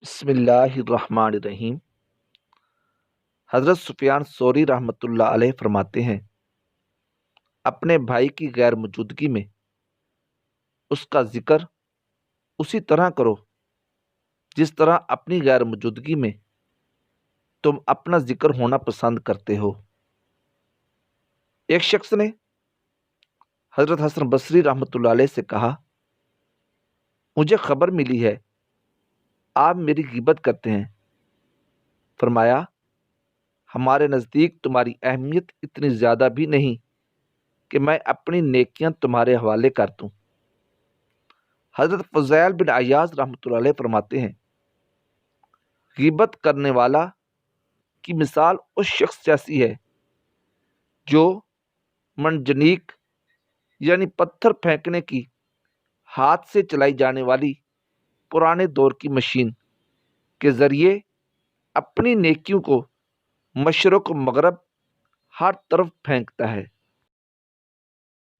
बिस्मिल्लाहिर्रहमानिर्रहीम। हज़रत सुफियान सौरी रहमतुल्लाह अलैह फरमाते हैं, अपने भाई की गैर मौजूदगी में उसका ज़िक्र उसी तरह करो जिस तरह अपनी गैर मौजूदगी में तुम अपना ज़िक्र होना पसंद करते हो। एक शख्स ने हज़रत हसन बसरी रहमतुल्लाह अलैह से कहा, मुझे खबर मिली है आप मेरी ग़ीबत करते हैं। फरमाया, हमारे नज़दीक तुम्हारी अहमियत इतनी ज़्यादा भी नहीं कि मैं अपनी नेकियां तुम्हारे हवाले कर दूं। हज़रत फ़ज़ैल बिन अय्याज़ रहमतुल्लाह अलैह फरमाते हैं, ग़ीबत करने वाला की मिसाल उस शख्स जैसी है जो मंजनीक यानी पत्थर फेंकने की हाथ से चलाई जाने वाली पुराने दौर की मशीन के ज़रिए अपनी नेकियों को मशरक़ मगरब हर तरफ फेंकता है।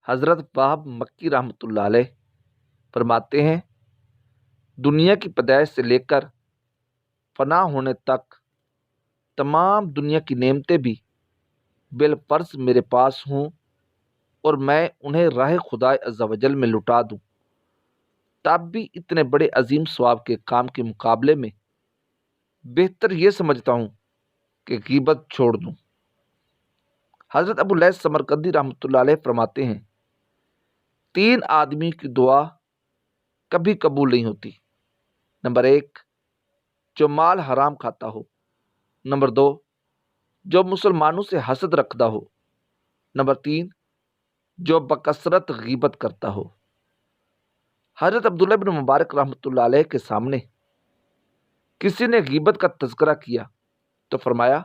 हज़रत वहाब मक्की रहमतुल्लाह अलैह फरमाते हैं, दुनिया की पैदाइश से लेकर फना होने तक तमाम दुनिया की नेमतें भी बिलफर्ज मेरे पास हों और मैं उन्हें राह खुदा अज़्ज़ा वजल में लुटा दूं, तब भी इतने बड़े अजीम सवाब के काम के मुकाबले में बेहतर ये समझता हूँ कि ग़ीबत छोड़ दूं। हज़रत अबू लैथ समरकंदी रहमतुल्लाह अलैह फरमाते हैं, तीन आदमी की दुआ कभी कबूल नहीं होती। नंबर एक, जो माल हराम खाता हो। नंबर दो, जो मुसलमानों से हसद रखता हो। नंबर तीन, जो बकसरत ग़ीबत करता हो। हज़रत अब्दुल्लाह बिन मुबारक रहमतुल्लाह अलैह के सामने किसी ने ग़ीबत का तज़किरा किया तो फरमाया,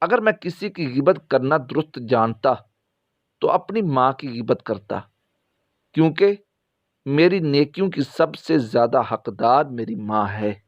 अगर मैं किसी की ग़ीबत करना दुरुस्त जानता तो अपनी माँ की ग़ीबत करता, क्योंकि मेरी नेकियों की सबसे ज़्यादा हकदार मेरी माँ है।